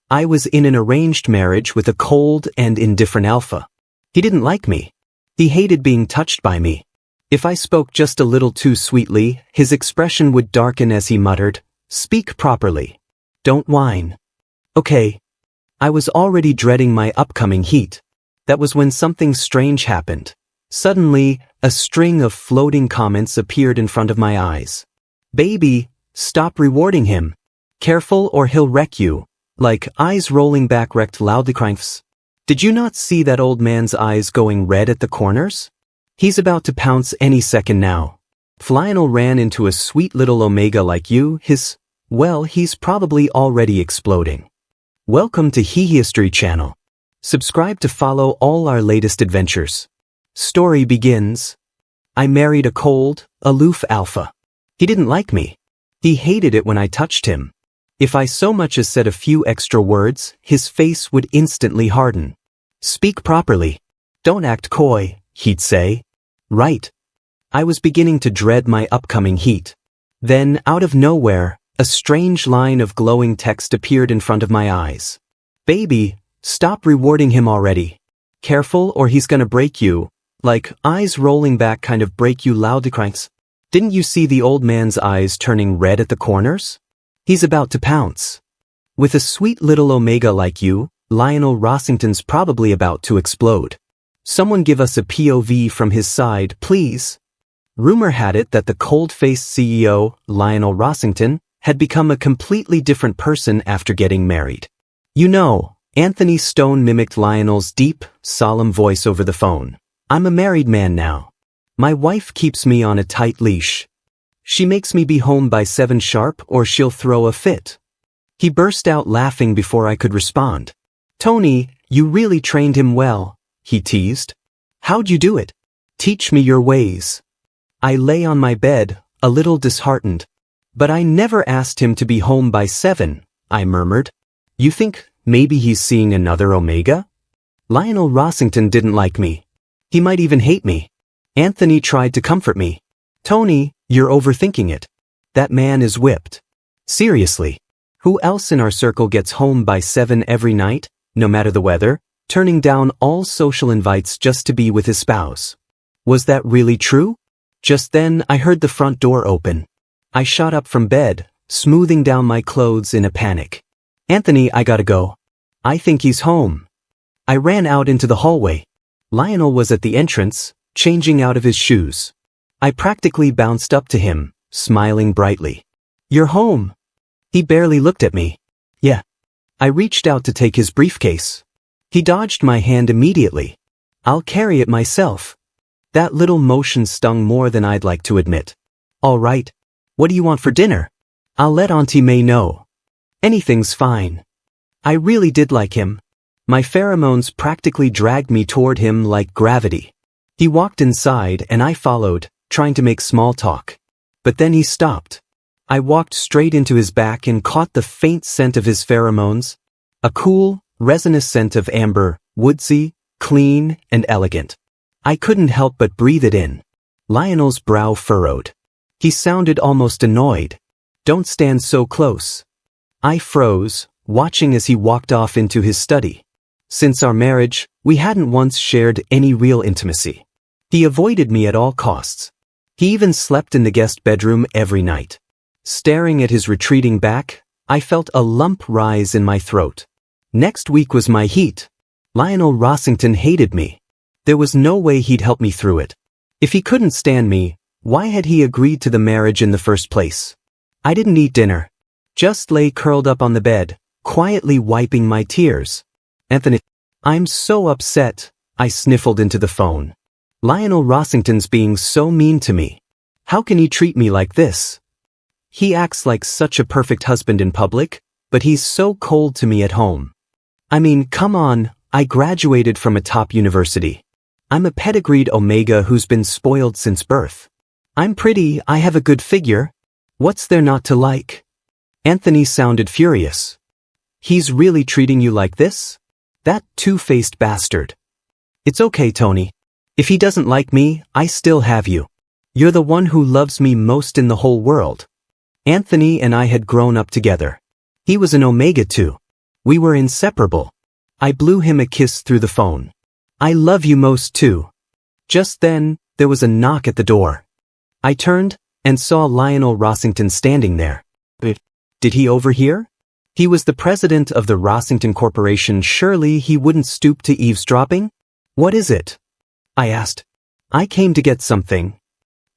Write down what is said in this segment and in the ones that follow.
I was in an arranged marriage with a cold and indifferent alpha. He didn't like me. He hated being touched by me. If I spoke just a little too sweetly, his expression would darken as he muttered, "Speak properly. Don't whine." Okay. I was already dreading my upcoming heat. That was when something strange happened. Suddenly, a string of floating comments appeared in front of my eyes. "Baby, stop rewarding him. Careful or he'll wreck you." Like eyes rolling back wrecked loudly cranks. Did you not see that old man's eyes going red at the corners? He's about to pounce any second now. Lionel ran into a sweet little omega like you, he's probably already exploding. Welcome to History Channel. Subscribe to follow all our latest adventures. Story begins. I married a cold, aloof alpha. He didn't like me. He hated it when I touched him. If I so much as said a few extra words, his face would instantly harden. "Speak properly. Don't act coy," he'd say. Right. I was beginning to dread my upcoming heat. Then, out of nowhere, a strange line of glowing text appeared in front of my eyes. "Baby, stop rewarding him already. Careful or he's gonna break you." Like eyes rolling back kind of break you loudly cranks. Didn't you see the old man's eyes turning red at the corners? He's about to pounce. With a sweet little omega like you, Lionel Rossington's probably about to explode. Someone give us a POV from his side, please. Rumor had it that the cold-faced CEO, Lionel Rossington, had become a completely different person after getting married. You know, Anthony Stone mimicked Lionel's deep, solemn voice over the phone. "I'm a married man now. My wife keeps me on a tight leash. She makes me be home by 7 sharp or she'll throw a fit." He burst out laughing before I could respond. "Tony, you really trained him well," he teased. "How'd you do it? Teach me your ways." I lay on my bed, a little disheartened. "But I never asked him to be home by 7, I murmured. "You think maybe he's seeing another omega?" Lionel Rossington didn't like me. He might even hate me. Anthony tried to comfort me. "Tony, you're overthinking it. That man is whipped. Seriously. Who else in our circle gets home by 7 every night, no matter the weather, turning down all social invites just to be with his spouse?" Was that really true? Just then, I heard the front door open. I shot up from bed, smoothing down my clothes in a panic. "Anthony, I gotta go. I think he's home." I ran out into the hallway. Lionel was at the entrance, changing out of his shoes. I practically bounced up to him, smiling brightly. "You're home." He barely looked at me. "Yeah." I reached out to take his briefcase. He dodged my hand immediately. "I'll carry it myself." That little motion stung more than I'd like to admit. "All right. What do you want for dinner?" "I'll let Auntie May know." "Anything's fine." I really did like him. My pheromones practically dragged me toward him like gravity. He walked inside and I followed, trying to make small talk. But then he stopped. I walked straight into his back and caught the faint scent of his pheromones. A cool, resinous scent of amber, woodsy, clean, and elegant. I couldn't help but breathe it in. Lionel's brow furrowed. He sounded almost annoyed. "Don't stand so close." I froze, watching as he walked off into his study. Since our marriage, we hadn't once shared any real intimacy. He avoided me at all costs. He even slept in the guest bedroom every night. Staring at his retreating back, I felt a lump rise in my throat. Next week was my heat. Lionel Rossington hated me. There was no way he'd help me through it. If he couldn't stand me, why had he agreed to the marriage in the first place? I didn't eat dinner. Just lay curled up on the bed, quietly wiping my tears. "Anthony, I'm so upset," I sniffled into the phone. "Lionel Rossington's being so mean to me. How can he treat me like this? He acts like such a perfect husband in public, but he's so cold to me at home. I mean, come on, I graduated from a top university. I'm a pedigreed omega who's been spoiled since birth. I'm pretty, I have a good figure. What's there not to like?" Anthony sounded furious. "He's really treating you like this? That two-faced bastard." "It's okay, Tony. If he doesn't like me, I still have you. You're the one who loves me most in the whole world." Anthony and I had grown up together. He was an omega too. We were inseparable. I blew him a kiss through the phone. I love you most too. Just then, there was a knock at the door. I turned and saw Lionel Rossington standing there. Did he overhear? He was the president of the Rossington Corporation. Surely he wouldn't stoop to eavesdropping? What is it? I asked. I came to get something.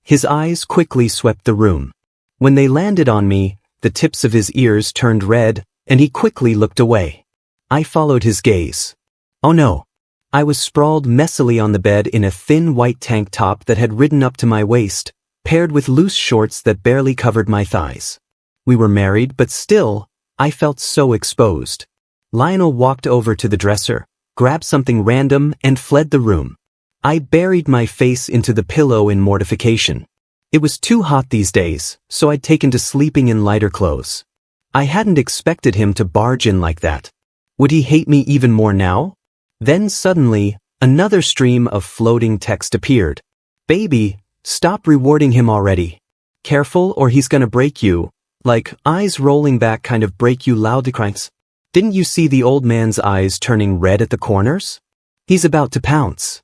His eyes quickly swept the room. When they landed on me, the tips of his ears turned red, and he quickly looked away. I followed his gaze. Oh no. I was sprawled messily on the bed in a thin white tank top that had ridden up to my waist, paired with loose shorts that barely covered my thighs. We were married, but still, I felt so exposed. Lionel walked over to the dresser, grabbed something random, and fled the room. I buried my face into the pillow in mortification. It was too hot these days, so I'd taken to sleeping in lighter clothes. I hadn't expected him to barge in like that. Would he hate me even more now? Then suddenly, another stream of floating text appeared. Baby, stop rewarding him already. Careful or he's gonna break you. Like, eyes rolling back kind of break you loudly cries. Didn't you see the old man's eyes turning red at the corners? He's about to pounce.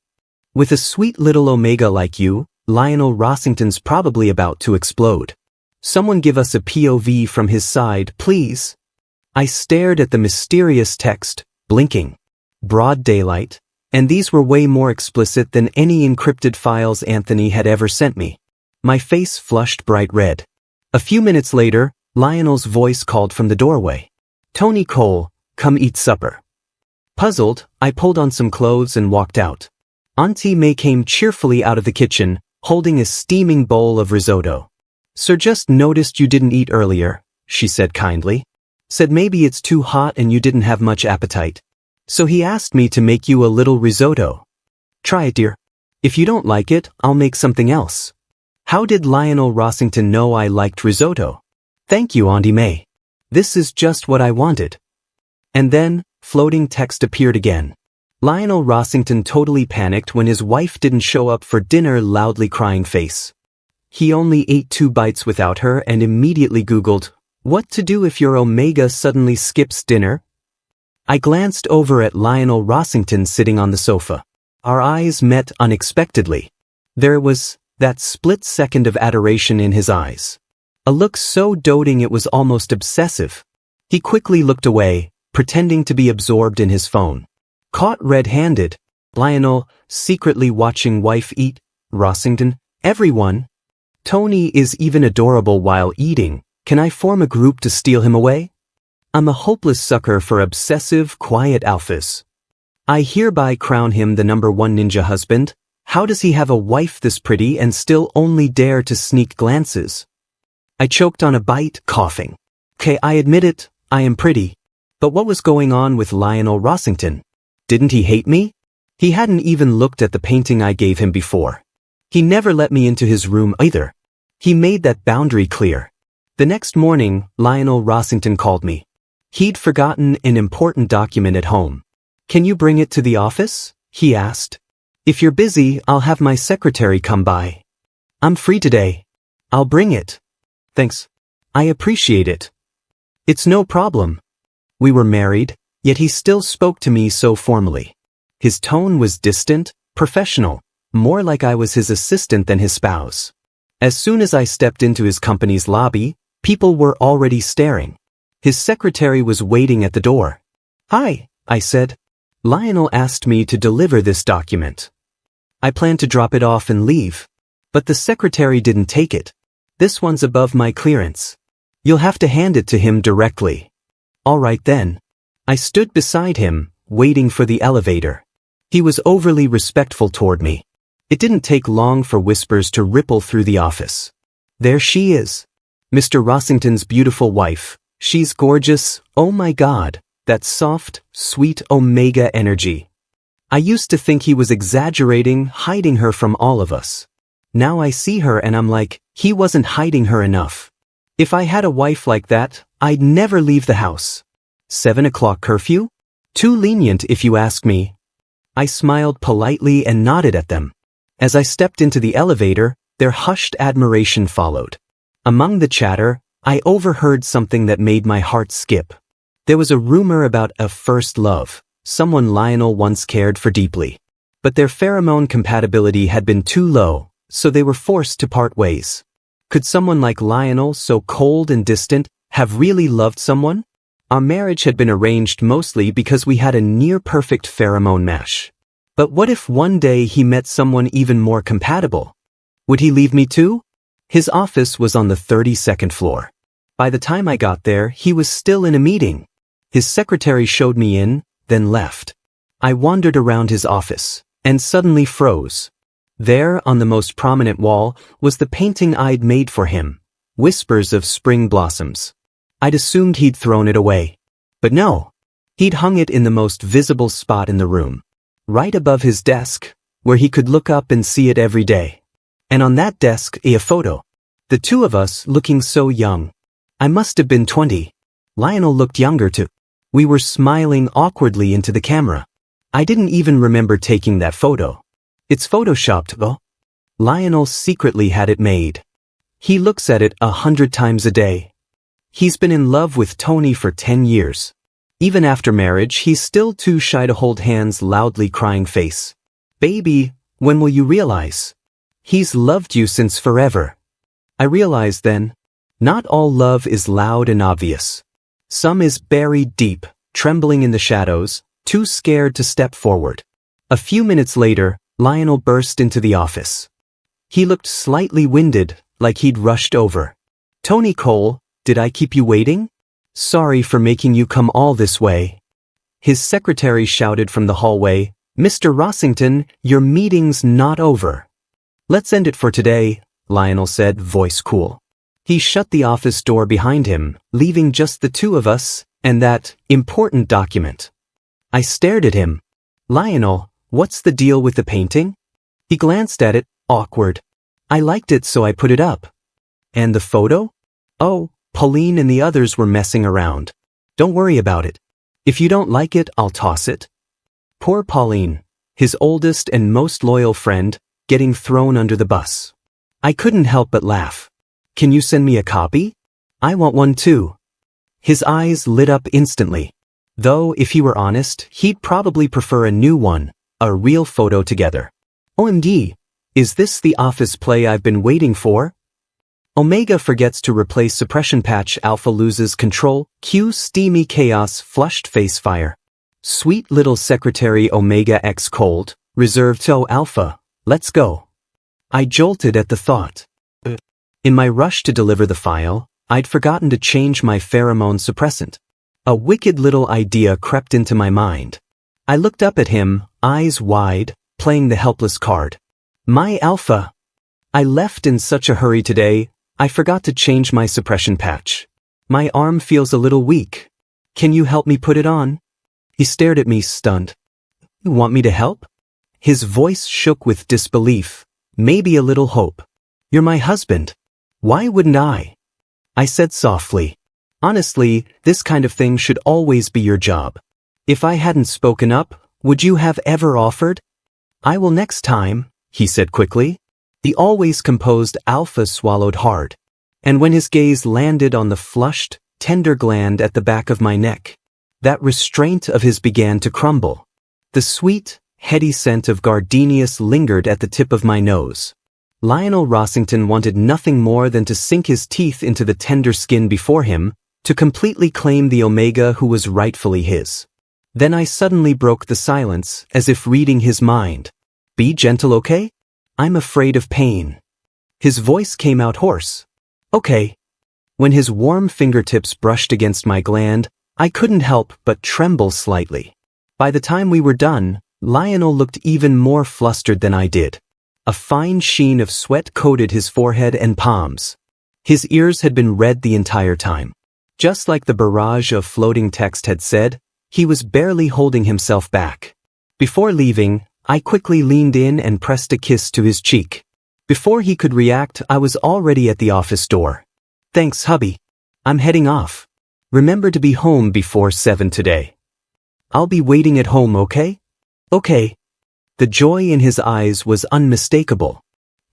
With a sweet little omega like you, Lionel Rossington's probably about to explode. Someone give us a POV from his side, please. I stared at the mysterious text, blinking. Broad daylight, and these were way more explicit than any encrypted files Anthony had ever sent me. My face flushed bright red. A few minutes later, Lionel's voice called from the doorway. Tony Cole, come eat supper. Puzzled, I pulled on some clothes and walked out. Auntie May came cheerfully out of the kitchen, holding a steaming bowl of risotto. Sir just noticed you didn't eat earlier, she said kindly. Said maybe it's too hot and you didn't have much appetite. So he asked me to make you a little risotto. Try it, dear. If you don't like it, I'll make something else. How did Lionel Rossington know I liked risotto? Thank you, Auntie May. This is just what I wanted. And then, floating text appeared again. Lionel Rossington totally panicked when his wife didn't show up for dinner, loudly crying face. He only ate 2 bites without her and immediately Googled, what to do if your omega suddenly skips dinner? I glanced over at Lionel Rossington sitting on the sofa. Our eyes met unexpectedly. There was that split second of adoration in his eyes. A look so doting it was almost obsessive. He quickly looked away, pretending to be absorbed in his phone. Caught red-handed, Lionel, secretly watching wife eat, Rossington, everyone. Tony is even adorable while eating. Can I form a group to steal him away? I'm a hopeless sucker for obsessive, quiet alphas. I hereby crown him the #1 ninja husband. How does he have a wife this pretty and still only dare to sneak glances? I choked on a bite, coughing. Okay, I admit it, I am pretty. But what was going on with Lionel Rossington? Didn't he hate me? He hadn't even looked at the painting I gave him before. He never let me into his room either. He made that boundary clear. The next morning, Lionel Rossington called me. He'd forgotten an important document at home. Can you bring it to the office? He asked. If you're busy, I'll have my secretary come by. I'm free today. I'll bring it. Thanks. I appreciate it. It's no problem. We were married, yet he still spoke to me so formally. His tone was distant, professional, more like I was his assistant than his spouse. As soon as I stepped into his company's lobby, people were already staring. His secretary was waiting at the door. Hi, I said. Lionel asked me to deliver this document. I planned to drop it off and leave. But the secretary didn't take it. This one's above my clearance. You'll have to hand it to him directly. All right then. I stood beside him, waiting for the elevator. He was overly respectful toward me. It didn't take long for whispers to ripple through the office. There she is. Mr. Rossington's beautiful wife. She's gorgeous, oh my God, that soft, sweet omega energy. I used to think he was exaggerating, hiding her from all of us. Now I see her and I'm like, he wasn't hiding her enough. If I had a wife like that, I'd never leave the house. 7 o'clock curfew? Too lenient if you ask me. I smiled politely and nodded at them. As I stepped into the elevator, their hushed admiration followed. Among the chatter, I overheard something that made my heart skip. There was a rumor about a first love, someone Lionel once cared for deeply. But their pheromone compatibility had been too low, so they were forced to part ways. Could someone like Lionel, so cold and distant, have really loved someone? Our marriage had been arranged mostly because we had a near-perfect pheromone match. But what if one day he met someone even more compatible? Would he leave me too? His office was on the 32nd floor. By the time I got there, he was still in a meeting. His secretary showed me in, then left. I wandered around his office, and suddenly froze. There, on the most prominent wall, was the painting I'd made for him, Whispers of Spring Blossoms. I'd assumed he'd thrown it away. But no. He'd hung it in the most visible spot in the room, right above his desk, where he could look up and see it every day. And on that desk, a photo. The two of us looking so young. I must have been 20. Lionel looked younger too. We were smiling awkwardly into the camera. I didn't even remember taking that photo. It's photoshopped, though. Lionel secretly had it made. He looks at it 100 times a day. He's been in love with Tony for 10 years. Even after marriage, he's still too shy to hold hands, loudly crying face. Baby, when will you realize? He's loved you since forever. I realized then, not all love is loud and obvious. Some is buried deep, trembling in the shadows, too scared to step forward. A few minutes later, Lionel burst into the office. He looked slightly winded, like he'd rushed over. Tony Cole, did I keep you waiting? Sorry for making you come all this way. His secretary shouted from the hallway, Mr. Rossington, your meeting's not over. Let's end it for today, Lionel said, voice cool. He shut the office door behind him, leaving just the two of us, and that important document. I stared at him. Lionel, what's the deal with the painting? He glanced at it, awkward. I liked it, so I put it up. And the photo? Oh, Pauline and the others were messing around. Don't worry about it. If you don't like it, I'll toss it. Poor Pauline, his oldest and most loyal friend, getting thrown under the bus. I couldn't help but laugh. Can you send me a copy? I want one too. His eyes lit up instantly. Though, if he were honest, he'd probably prefer a new one, a real photo together. OMG, is this the office play I've been waiting for? Omega forgets to replace suppression patch. Alpha loses control. Q steamy chaos. Flushed face fire. Sweet little secretary Omega X cold. Reserved to Alpha. Let's go. I jolted at the thought. In my rush to deliver the file, I'd forgotten to change my pheromone suppressant. A wicked little idea crept into my mind. I looked up at him, eyes wide, playing the helpless card. My Alpha. I left in such a hurry today, I forgot to change my suppression patch. My arm feels a little weak. Can you help me put it on? He stared at me, stunned. You want me to help? His voice shook with disbelief, maybe a little hope. You're my husband. Why wouldn't I? I said softly. Honestly, this kind of thing should always be your job. If I hadn't spoken up, would you have ever offered? I will next time, he said quickly. The always composed Alpha swallowed hard. And when his gaze landed on the flushed, tender gland at the back of my neck, that restraint of his began to crumble. The sweet, heady scent of gardenias lingered at the tip of my nose. Lionel Rossington wanted nothing more than to sink his teeth into the tender skin before him, to completely claim the Omega who was rightfully his. Then I suddenly broke the silence, as if reading his mind. Be gentle, okay? I'm afraid of pain. His voice came out hoarse. Okay. When his warm fingertips brushed against my gland, I couldn't help but tremble slightly. By the time we were done, Lionel looked even more flustered than I did. A fine sheen of sweat coated his forehead and palms. His ears had been red the entire time. Just like the barrage of floating text had said, he was barely holding himself back. Before leaving, I quickly leaned in and pressed a kiss to his cheek. Before he could react, I was already at the office door. Thanks, hubby. I'm heading off. Remember to be home before 7 today. I'll be waiting at home, okay? Okay. The joy in his eyes was unmistakable.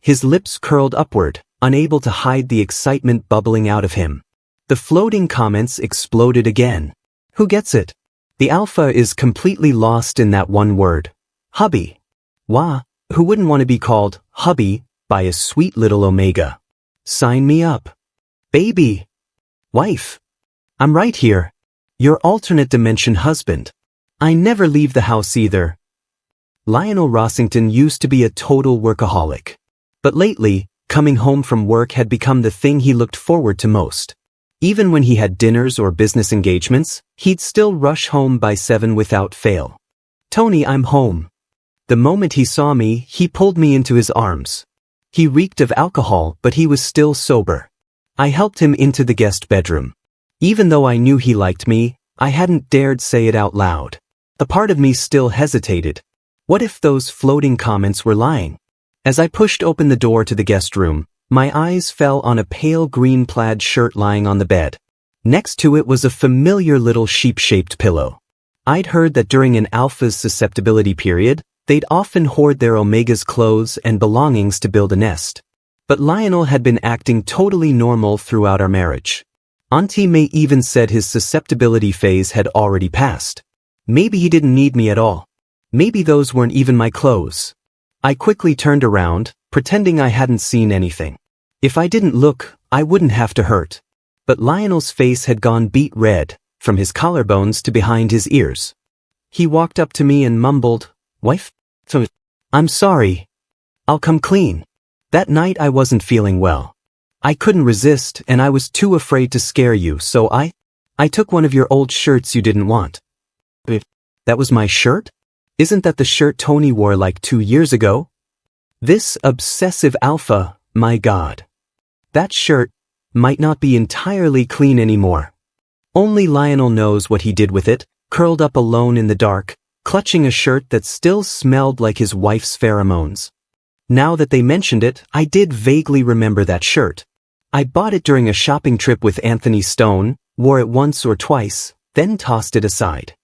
His lips curled upward, unable to hide the excitement bubbling out of him. The floating comments exploded again. Who gets it? The alpha is completely lost in that one word. Hubby. Wah, who wouldn't want to be called hubby by a sweet little omega? Sign me up. Baby. Wife. I'm right here. Your alternate dimension husband. I never leave the house either. Lionel Rossington used to be a total workaholic. But lately, coming home from work had become the thing he looked forward to most. Even when he had dinners or business engagements, he'd still rush home by 7 without fail. Tony, I'm home. The moment he saw me, he pulled me into his arms. He reeked of alcohol, but he was still sober. I helped him into the guest bedroom. Even though I knew he liked me, I hadn't dared say it out loud. A part of me still hesitated. What if those floating comments were lying? As I pushed open the door to the guest room, my eyes fell on a pale green plaid shirt lying on the bed. Next to it was a familiar little sheep-shaped pillow. I'd heard that during an alpha's susceptibility period, they'd often hoard their omega's clothes and belongings to build a nest. But Lionel had been acting totally normal throughout our marriage. Auntie May even said his susceptibility phase had already passed. Maybe he didn't need me at all. Maybe those weren't even my clothes. I quickly turned around, pretending I hadn't seen anything. If I didn't look, I wouldn't have to hurt. But Lionel's face had gone beet red, from his collarbones to behind his ears. He walked up to me and mumbled, "Wife? I'm sorry. I'll come clean." That night I wasn't feeling well. I couldn't resist and I was too afraid to scare you, so I took one of your old shirts you didn't want. That was my shirt? Isn't that the shirt Tony wore like 2 years ago? This obsessive alpha, my God. That shirt might not be entirely clean anymore. Only Lionel knows what he did with it, curled up alone in the dark, clutching a shirt that still smelled like his wife's pheromones. Now that they mentioned it, I did vaguely remember that shirt. I bought it during a shopping trip with Anthony Stone, wore it once or twice, then tossed it aside.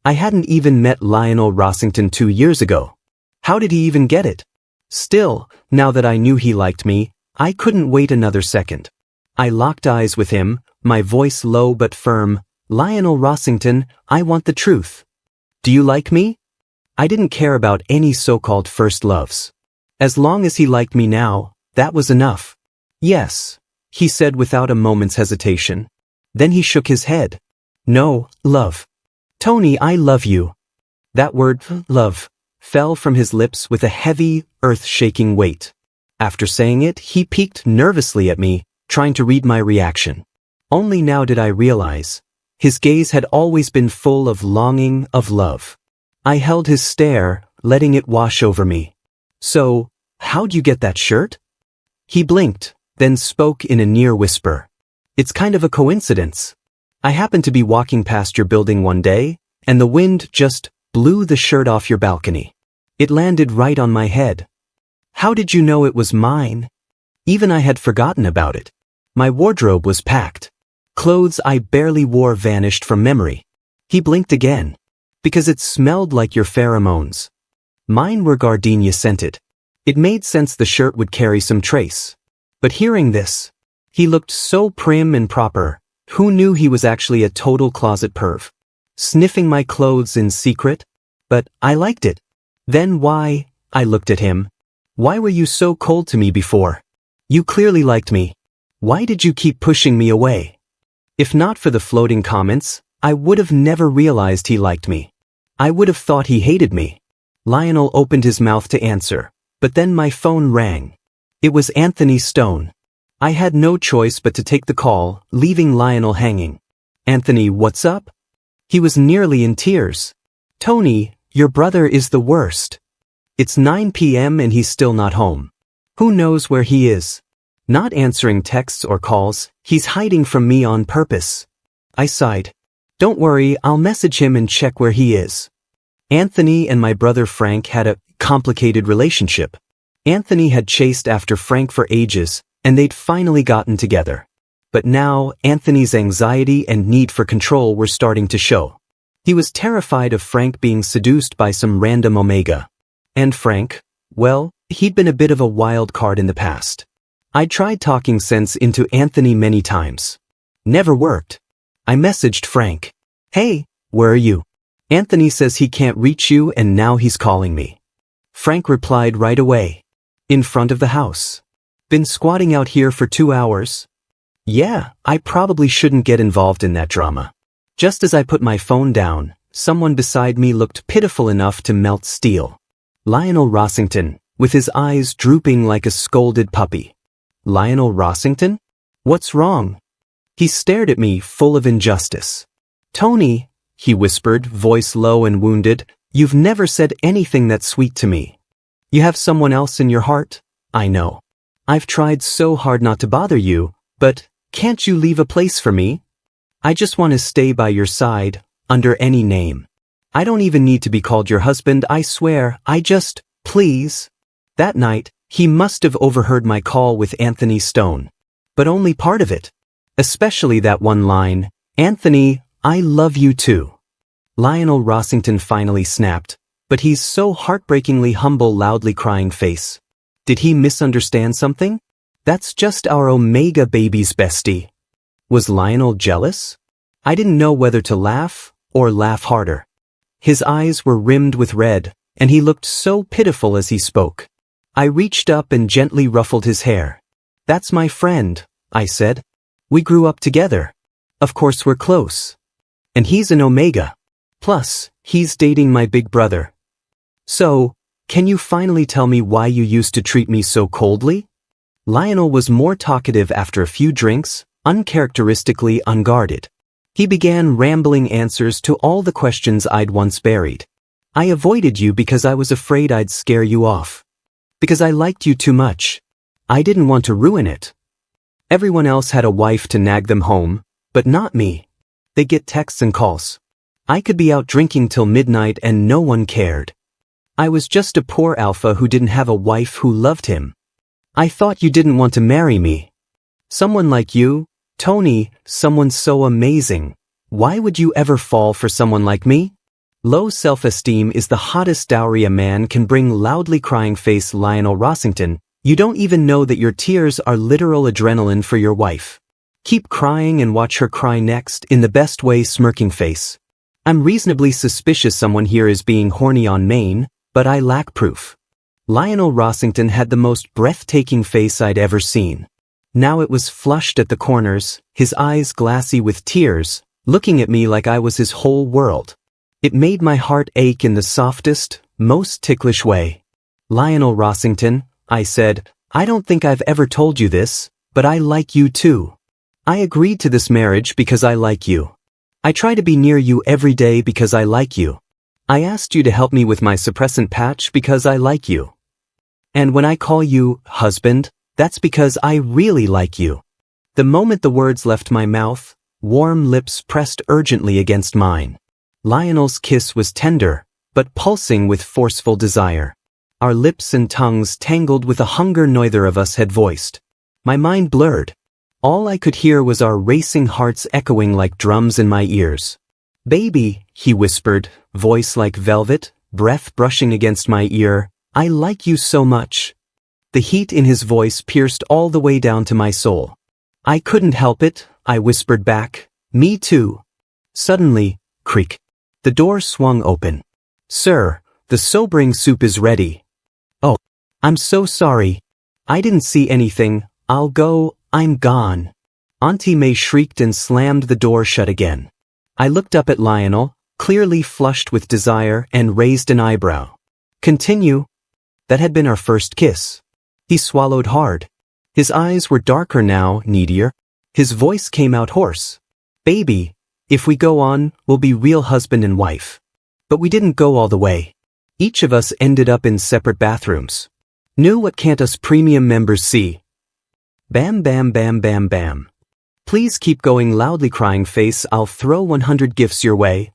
I hadn't even met Lionel Rossington 2 years ago. How did he even get it? Still, now that I knew he liked me, I couldn't wait another second. I locked eyes with him, my voice low but firm. "Lionel Rossington, I want the truth. Do you like me?" I didn't care about any so-called first loves. As long as he liked me now, that was enough. "Yes," he said without a moment's hesitation. Then he shook his head. "No, love. Tony, I love you." That word, love, fell from his lips with a heavy, earth-shaking weight. After saying it, he peeked nervously at me, trying to read my reaction. Only now did I realize. His gaze had always been full of longing, of love. I held his stare, letting it wash over me. "So, how'd you get that shirt?" He blinked, then spoke in a near whisper. "It's kind of a coincidence. I happened to be walking past your building one day, and the wind just blew the shirt off your balcony. It landed right on my head. How did you know it was mine?" Even I had forgotten about it. My wardrobe was packed. Clothes I barely wore vanished from memory. He blinked again. "Because it smelled like your pheromones. Mine were gardenia scented." It made sense the shirt would carry some trace. But hearing this, he looked so prim and proper. Who knew he was actually a total closet perv? Sniffing my clothes in secret? But I liked it. Then why? I looked at him. "Why were you so cold to me before? You clearly liked me. Why did you keep pushing me away?" If not for the floating comments, I would have never realized he liked me. I would have thought he hated me. Lionel opened his mouth to answer, but then my phone rang. It was Anthony Stone. I had no choice but to take the call, leaving Lionel hanging. "Anthony, what's up?" He was nearly in tears. "Tony, your brother is the worst. It's 9 p.m. and he's still not home. Who knows where he is? Not answering texts or calls, he's hiding from me on purpose." I sighed. "Don't worry, I'll message him and check where he is." Anthony and my brother Frank had a complicated relationship. Anthony had chased after Frank for ages, and they'd finally gotten together. But now, Anthony's anxiety and need for control were starting to show. He was terrified of Frank being seduced by some random omega. And Frank, well, he'd been a bit of a wild card in the past. I tried talking sense into Anthony many times. Never worked. I messaged Frank. Hey, where are you? Anthony says he can't reach you and now he's calling me. Frank replied right away. In front of the house. Been squatting out here for 2 hours? Yeah, I probably shouldn't get involved in that drama. Just as I put my phone down, someone beside me looked pitiful enough to melt steel. Lionel Rossington, with his eyes drooping like a scolded puppy. Lionel Rossington? What's wrong? He stared at me, full of injustice. Tony, he whispered, voice low and wounded, you've never said anything that's sweet to me. You have someone else in your heart? I know. I've tried so hard not to bother you, but can't you leave a place for me? I just want to stay by your side, under any name. I don't even need to be called your husband, I swear, please. That night, he must have overheard my call with Anthony Stone. But only part of it. Especially that one line, Anthony, I love you too. Lionel Rossington finally snapped, but he's so heartbreakingly humble, loudly crying face. Did he misunderstand something? That's just our Omega baby's bestie. Was Lionel jealous? I didn't know whether to laugh or laugh harder. His eyes were rimmed with red, and he looked so pitiful as he spoke. I reached up and gently ruffled his hair. That's my friend, I said. We grew up together. Of course we're close. And he's an Omega. Plus, he's dating my big brother. So, can you finally tell me why you used to treat me so coldly? Lionel was more talkative after a few drinks, uncharacteristically unguarded. He began rambling answers to all the questions I'd once buried. I avoided you because I was afraid I'd scare you off. Because I liked you too much. I didn't want to ruin it. Everyone else had a wife to nag them home, but not me. They get texts and calls. I could be out drinking till midnight and no one cared. I was just a poor alpha who didn't have a wife who loved him. I thought you didn't want to marry me. Someone like you, Tony, someone so amazing. Why would you ever fall for someone like me? Low self-esteem is the hottest dowry a man can bring. Loudly crying face Lionel Rossington, you don't even know that your tears are literal adrenaline for your wife. Keep crying and watch her cry next in the best way. Smirking face. I'm reasonably suspicious someone here is being horny on Maine, but I lack proof. Lionel Rossington had the most breathtaking face I'd ever seen. Now it was flushed at the corners, his eyes glassy with tears, looking at me like I was his whole world. It made my heart ache in the softest, most ticklish way. Lionel Rossington, I said, I don't think I've ever told you this, but I like you too. I agreed to this marriage because I like you. I try to be near you every day because I like you. I asked you to help me with my suppressant patch because I like you. And when I call you husband, that's because I really like you. The moment the words left my mouth, warm lips pressed urgently against mine. Lionel's kiss was tender, but pulsing with forceful desire. Our lips and tongues tangled with a hunger neither of us had voiced. My mind blurred. All I could hear was our racing hearts echoing like drums in my ears. Baby, he whispered, voice like velvet, breath brushing against my ear, I like you so much. The heat in his voice pierced all the way down to my soul. I couldn't help it, I whispered back, me too. Suddenly, creak. The door swung open. Sir, the sobering soup is ready. Oh, I'm so sorry. I didn't see anything, I'll go, I'm gone. Auntie May shrieked and slammed the door shut again. I looked up at Lionel, clearly flushed with desire, and raised an eyebrow. Continue. That had been our first kiss. He swallowed hard. His eyes were darker now, needier. His voice came out hoarse. Baby, if we go on, we'll be real husband and wife. But we didn't go all the way. Each of us ended up in separate bathrooms. Knew what can't us premium members see? Bam bam bam bam bam. Please keep going. Loudly crying face, I'll throw 100 gifts your way.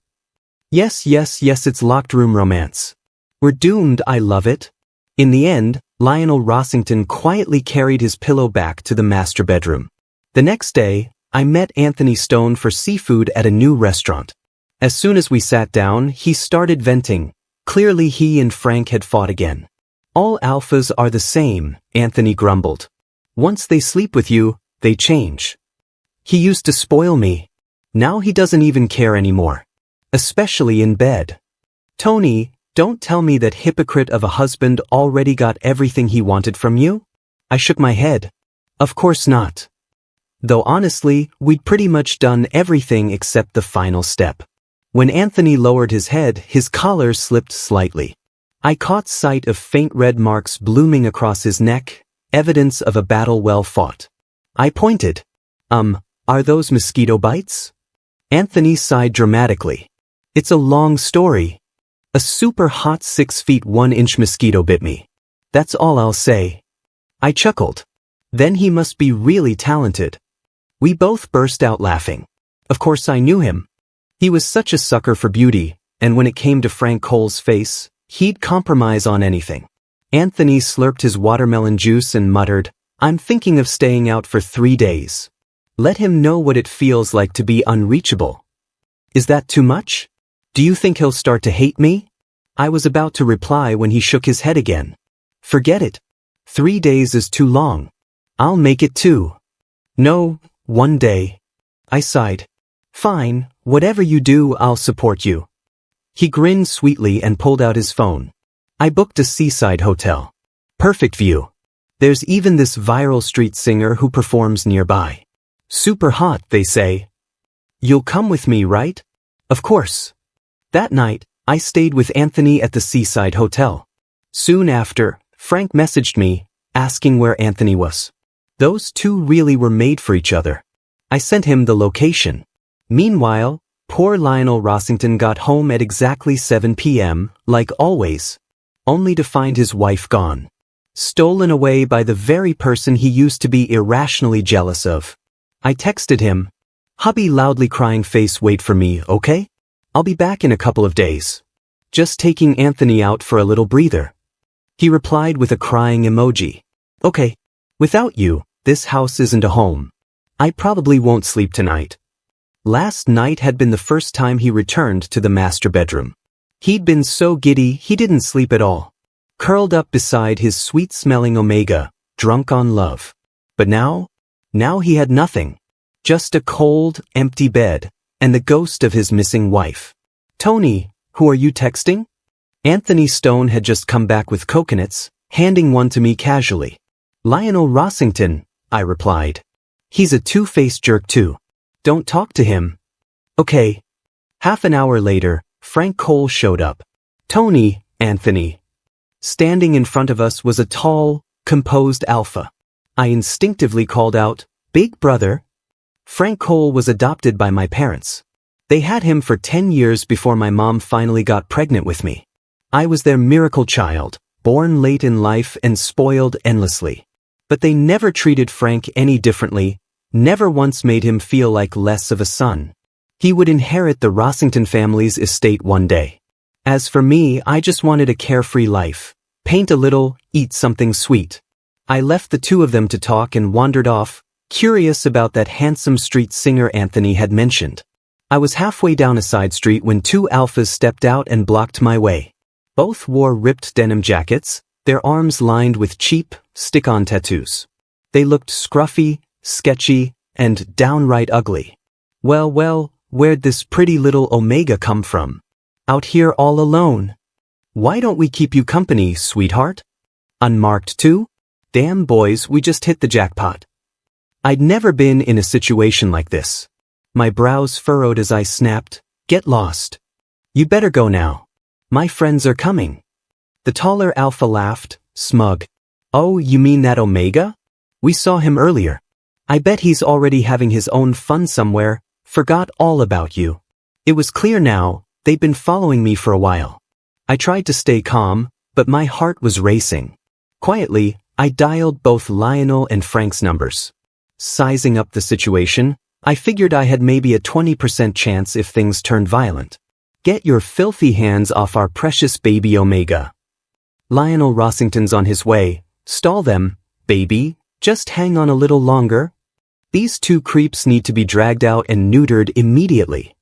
Yes, it's locked room romance. We're doomed, I love it. In the end, Lionel Rossington quietly carried his pillow back to the master bedroom. The next day, I met Anthony Stone for seafood at a new restaurant. As soon as we sat down, he started venting. Clearly he and Frank had fought again. All alphas are the same, Anthony grumbled. Once they sleep with you, they change. He used to spoil me. Now he doesn't even care anymore. especially in bed. Tony, don't tell me that hypocrite of a husband already got everything he wanted from you? I shook my head. Of course not. Though honestly, we'd pretty much done everything except the final step. When Anthony lowered his head, his collar slipped slightly. I caught sight of faint red marks blooming across his neck, evidence of a battle well fought. I pointed. Are those mosquito bites? Anthony sighed dramatically. It's a long story. A super hot 6 feet 1 inch mosquito bit me. That's all I'll say. I chuckled. Then he must be really talented. We both burst out laughing. Of course I knew him. He was such a sucker for beauty, and when it came to Frank Cole's face, he'd compromise on anything. Anthony slurped his watermelon juice and muttered, I'm thinking of staying out for 3 days. Let him know what it feels like to be unreachable. Is that too much? Do you think he'll start to hate me? I was about to reply when he shook his head again. Forget it. 3 days is too long. I'll make it 2. No, 1 day. I sighed. Fine, whatever you do, I'll support you. He grinned sweetly and pulled out his phone. I booked a seaside hotel. Perfect view. There's even this viral street singer who performs nearby. Super hot, they say. You'll come with me, right? Of course. That night, I stayed with Anthony at the seaside hotel. Soon after, Frank messaged me, asking where Anthony was. Those two really were made for each other. I sent him the location. Meanwhile, poor Lionel Rossington got home at exactly 7 p.m., like always, only to find his wife gone. Stolen away by the very person he used to be irrationally jealous of. I texted him, hubby loudly crying face wait for me, okay? I'll be back in a couple of days. Just taking Anthony out for a little breather. He replied with a crying emoji. Okay. Without you, this house isn't a home. I probably won't sleep tonight. Last night had been the first time he returned to the master bedroom. He'd been so giddy he didn't sleep at all. Curled up beside his sweet-smelling Omega, drunk on love. But now he had nothing. Just a cold, empty bed, and the ghost of his missing wife. Tony, who are you texting? Anthony Stone had just come back with coconuts, handing one to me casually. Lionel Rossington, I replied. He's a two-faced jerk too. Don't talk to him. Okay. Half an hour later, Frank Cole showed up. Tony, Anthony. Standing in front of us was a tall, composed alpha. I instinctively called out, Big brother. Frank Cole was adopted by my parents. They had him for 10 years before my mom finally got pregnant with me. I was their miracle child, born late in life and spoiled endlessly. But they never treated Frank any differently, never once made him feel like less of a son. He would inherit the Rossington family's estate one day. As for me, I just wanted a carefree life. Paint a little, eat something sweet. I left the two of them to talk and wandered off, curious about that handsome street singer Anthony had mentioned. I was halfway down a side street when two alphas stepped out and blocked my way. Both wore ripped denim jackets, their arms lined with cheap, stick-on tattoos. They looked scruffy, sketchy, and downright ugly. Well, where'd this pretty little Omega come from? Out here all alone. Why don't we keep you company, sweetheart? Unmarked too? Damn boys, we just hit the jackpot. I'd never been in a situation like this. My brows furrowed as I snapped, get lost. You better go now. My friends are coming. The taller alpha laughed, smug. Oh, you mean that Omega? We saw him earlier. I bet he's already having his own fun somewhere, forgot all about you. It was clear now, they'd been following me for a while. I tried to stay calm, but my heart was racing. Quietly, I dialed both Lionel and Frank's numbers. Sizing up the situation, I figured I had maybe a 20% chance if things turned violent. Get your filthy hands off our precious baby Omega. Lionel Rossington's on his way. Stall them, baby. Just hang on a little longer. These two creeps need to be dragged out and neutered immediately.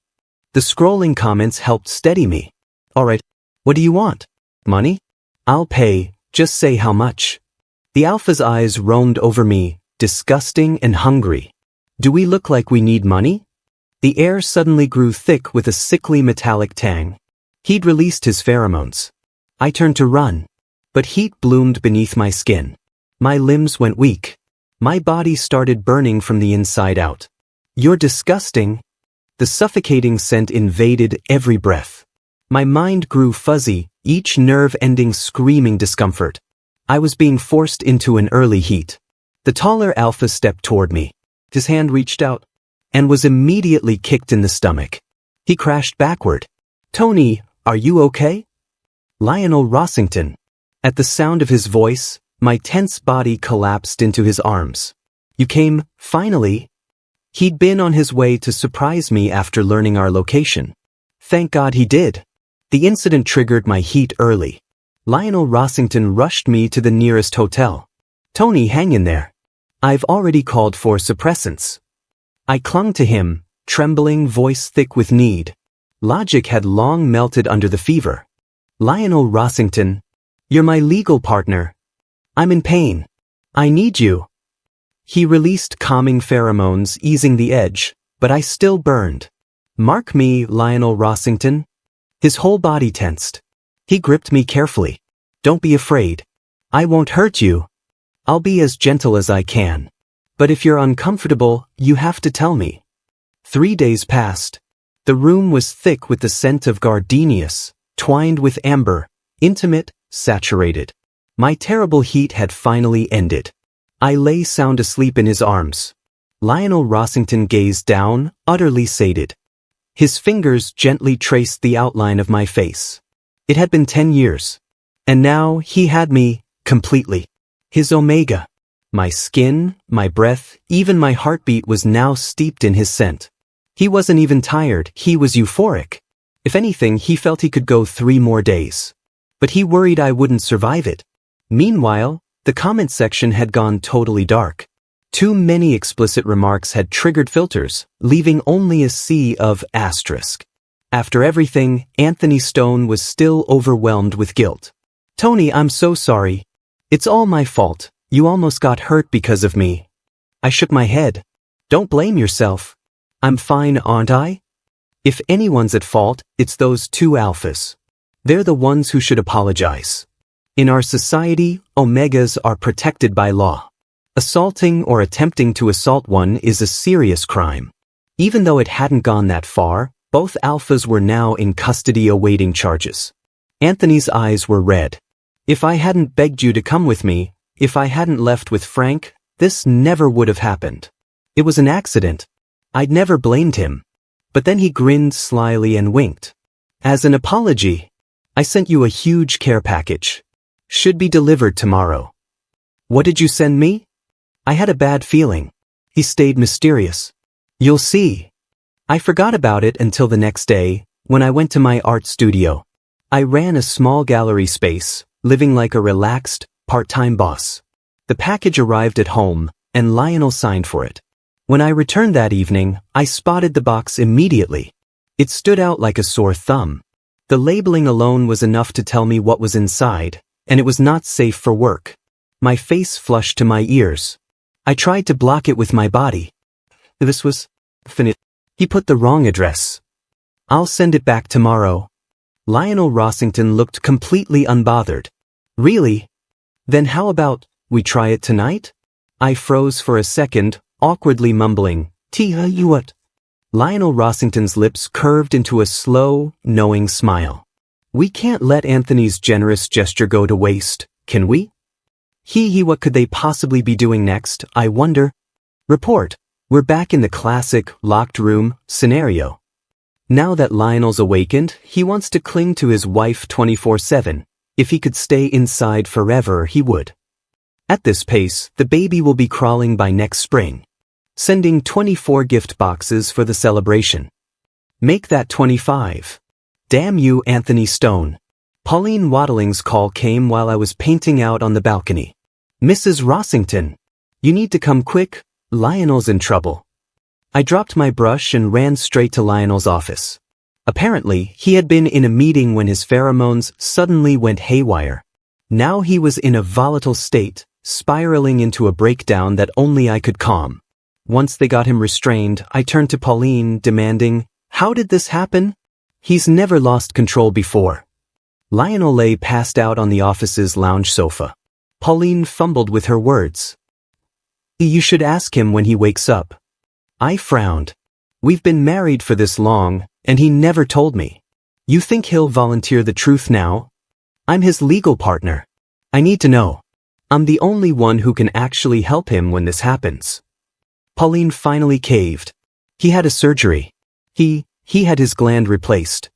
The scrolling comments helped steady me. Alright, what do you want? Money? I'll pay, just say how much. The alpha's eyes roamed over me, disgusting and hungry. Do we look like we need money? The air suddenly grew thick with a sickly metallic tang. He'd released his pheromones. I turned to run, but heat bloomed beneath my skin. My limbs went weak. My body started burning from the inside out. "You're disgusting." The suffocating scent invaded every breath. My mind grew fuzzy, each nerve ending screaming discomfort. I was being forced into an early heat. The taller alpha stepped toward me. His hand reached out and was immediately kicked in the stomach. He crashed backward. "Tony, are you okay?" "Lionel Rossington." At the sound of his voice, my tense body collapsed into his arms. "You came, finally." He'd been on his way to surprise me after learning our location. Thank God he did. The incident triggered my heat early. Lionel Rossington rushed me to the nearest hotel. "Tony, hang in there. I've already called for suppressants." I clung to him, trembling, voice thick with need. Logic had long melted under the fever. "Lionel Rossington, you're my legal partner. I'm in pain. I need you." He released calming pheromones, easing the edge, but I still burned. "Mark me, Lionel Rossington." His whole body tensed. He gripped me carefully. "Don't be afraid. I won't hurt you. I'll be as gentle as I can. But if you're uncomfortable, you have to tell me." 3 days passed. The room was thick with the scent of gardenias, twined with amber, intimate, saturated. My terrible heat had finally ended. I lay sound asleep in his arms. Lionel Rossington gazed down, utterly sated. His fingers gently traced the outline of my face. It had been 10 years. And now he had me, completely. His omega. My skin, my breath, even my heartbeat was now steeped in his scent. He wasn't even tired, he was euphoric. If anything, he felt he could go 3 more days. But he worried I wouldn't survive it. Meanwhile, the comment section had gone totally dark. Too many explicit remarks had triggered filters, leaving only a sea of asterisk. After everything, Anthony Stone was still overwhelmed with guilt. "Tony, I'm so sorry. It's all my fault. You almost got hurt because of me." I shook my head. "Don't blame yourself. I'm fine, aren't I? If anyone's at fault, it's those 2 alphas. They're the ones who should apologize. In our society, omegas are protected by law. Assaulting or attempting to assault one is a serious crime. Even though it hadn't gone that far, both alphas were now in custody awaiting charges." Anthony's eyes were red. "If I hadn't begged you to come with me, if I hadn't left with Frank, this never would have happened. It was an accident. I'd never blamed him." But then he grinned slyly and winked. "As an apology, I sent you a huge care package. Should be delivered tomorrow." "What did you send me?" I had a bad feeling. He stayed mysterious. "You'll see." I forgot about it until the next day, when I went to my art studio. I ran a small gallery space, living like a relaxed, part-time boss. The package arrived at home, and Lionel signed for it. When I returned that evening, I spotted the box immediately. It stood out like a sore thumb. The labeling alone was enough to tell me what was inside, and it was not safe for work. My face flushed to my ears. I tried to block it with my body. This was finished. He put the wrong address. "I'll send it back tomorrow." Lionel Rossington looked completely unbothered. "Really? Then how about we try it tonight?" I froze for a second, awkwardly mumbling, "You what?" Lionel Rossington's lips curved into a slow, knowing smile. "We can't let Anthony's generous gesture go to waste, can we?" What could they possibly be doing next, I wonder? Report. We're back in the classic, locked room, scenario. Now that Lionel's awakened, he wants to cling to his wife 24/7. If he could stay inside forever, he would. At this pace, the baby will be crawling by next spring. Sending 24 gift boxes for the celebration. Make that 25. Damn you, Anthony Stone. Pauline Waddling's call came while I was painting out on the balcony. "Mrs. Rossington, you need to come quick, Lionel's in trouble." I dropped my brush and ran straight to Lionel's office. Apparently, he had been in a meeting when his pheromones suddenly went haywire. Now he was in a volatile state, spiraling into a breakdown that only I could calm. Once they got him restrained, I turned to Pauline, demanding, "How did this happen?" "He's never lost control before." Lionel lay passed out on the office's lounge sofa. Pauline fumbled with her words. "You should ask him when he wakes up." I frowned. "We've been married for this long, and he never told me." "You think he'll volunteer the truth now?" "I'm his legal partner. I need to know. I'm the only one who can actually help him when this happens." Pauline finally caved. "He had a surgery. He had his gland replaced."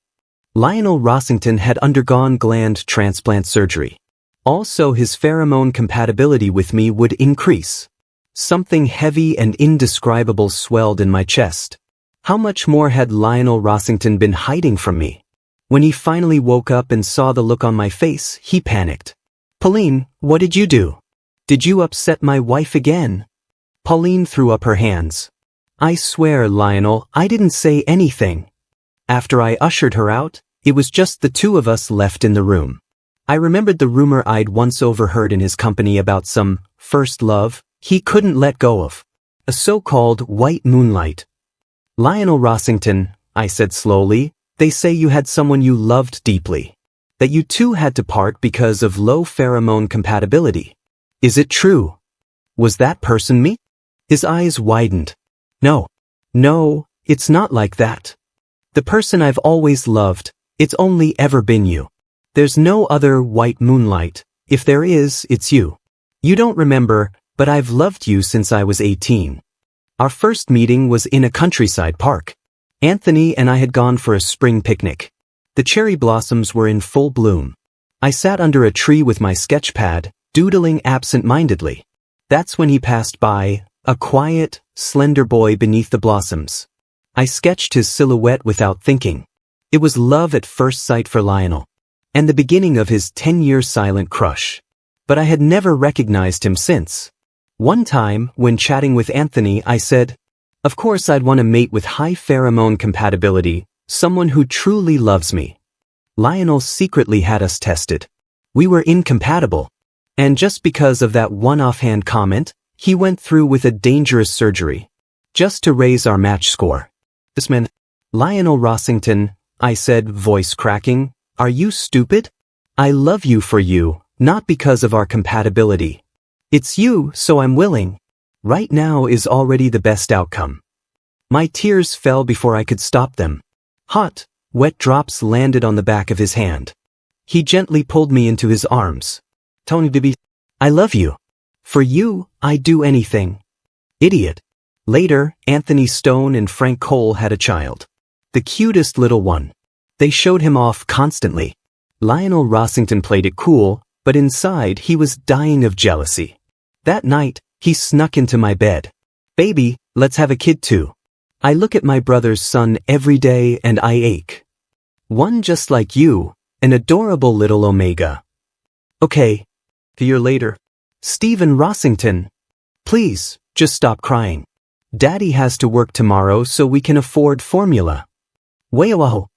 Lionel Rossington had undergone gland transplant surgery. Also, his pheromone compatibility with me would increase. Something heavy and indescribable swelled in my chest. How much more had Lionel Rossington been hiding from me? When he finally woke up and saw the look on my face, he panicked. "Pauline, what did you do? Did you upset my wife again?" Pauline threw up her hands. "I swear, Lionel, I didn't say anything." After I ushered her out, it was just the two of us left in the room. I remembered the rumor I'd once overheard in his company about some first love he couldn't let go of. A so-called white moonlight. "Lionel Rossington," I said slowly, "they say you had someone you loved deeply. That you two had to part because of low pheromone compatibility. Is it true? Was that person me?" His eyes widened. No, it's not like that. The person I've always loved, it's only ever been you. There's no other white moonlight. If there is, it's you. You don't remember, but I've loved you since I was 18. Our first meeting was in a countryside park. Anthony and I had gone for a spring picnic. The cherry blossoms were in full bloom. I sat under a tree with my sketch pad, doodling absent-mindedly. That's when he passed by, a quiet, slender boy beneath the blossoms. I sketched his silhouette without thinking. It was love at first sight for Lionel, and the beginning of his 10-year silent crush. But I had never recognized him since. One time, when chatting with Anthony, I said, "Of course I'd want to mate with high pheromone compatibility, someone who truly loves me." Lionel secretly had us tested. We were incompatible. And just because of that one offhand comment, he went through with a dangerous surgery. Just to raise our match score. "This man, Lionel Rossington," I said, voice cracking, "are you stupid? I love you for you, not because of our compatibility. It's you, so I'm willing. Right now is already the best outcome." My tears fell before I could stop them. Hot, wet drops landed on the back of his hand. He gently pulled me into his arms. "Tony DeB, I love you. For you, I'd do anything." Idiot. Later, Anthony Stone and Frank Cole had a child. The cutest little one. They showed him off constantly. Lionel Rossington played it cool, but inside he was dying of jealousy. That night, he snuck into my bed. "Baby, let's have a kid too. I look at my brother's son every day and I ache. One just like you, an adorable little Omega." "Okay." A year later. "Stephen Rossington. Please, just stop crying. Daddy has to work tomorrow so we can afford formula." "Wow."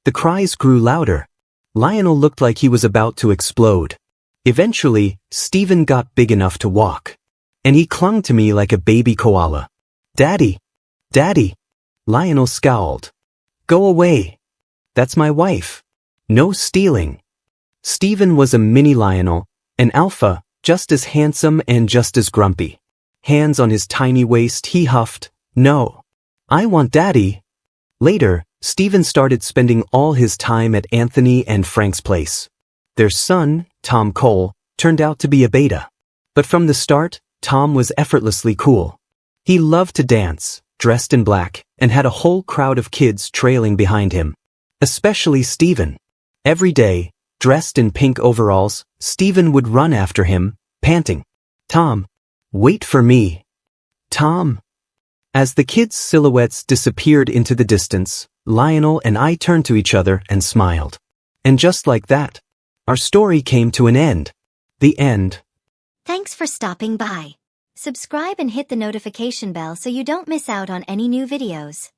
The cries grew louder. Lionel looked like he was about to explode. Eventually, Stephen got big enough to walk. And he clung to me like a baby koala. "Daddy. Daddy." Lionel scowled. "Go away. That's my wife. No stealing." Stephen was a mini Lionel, an alpha, just as handsome and just as grumpy. Hands on his tiny waist, he huffed, "No. I want Daddy." Later, Stephen started spending all his time at Anthony and Frank's place. Their son, Tom Cole, turned out to be a beta. But from the start, Tom was effortlessly cool. He loved to dance, dressed in black, and had a whole crowd of kids trailing behind him. Especially Stephen. Every day, dressed in pink overalls, Stephen would run after him, panting, "Tom, wait for me. Tom." As the kids' silhouettes disappeared into the distance, Lionel and I turned to each other and smiled. And just like that, our story came to an end. The end. Thanks for stopping by. Subscribe and hit the notification bell so you don't miss out on any new videos.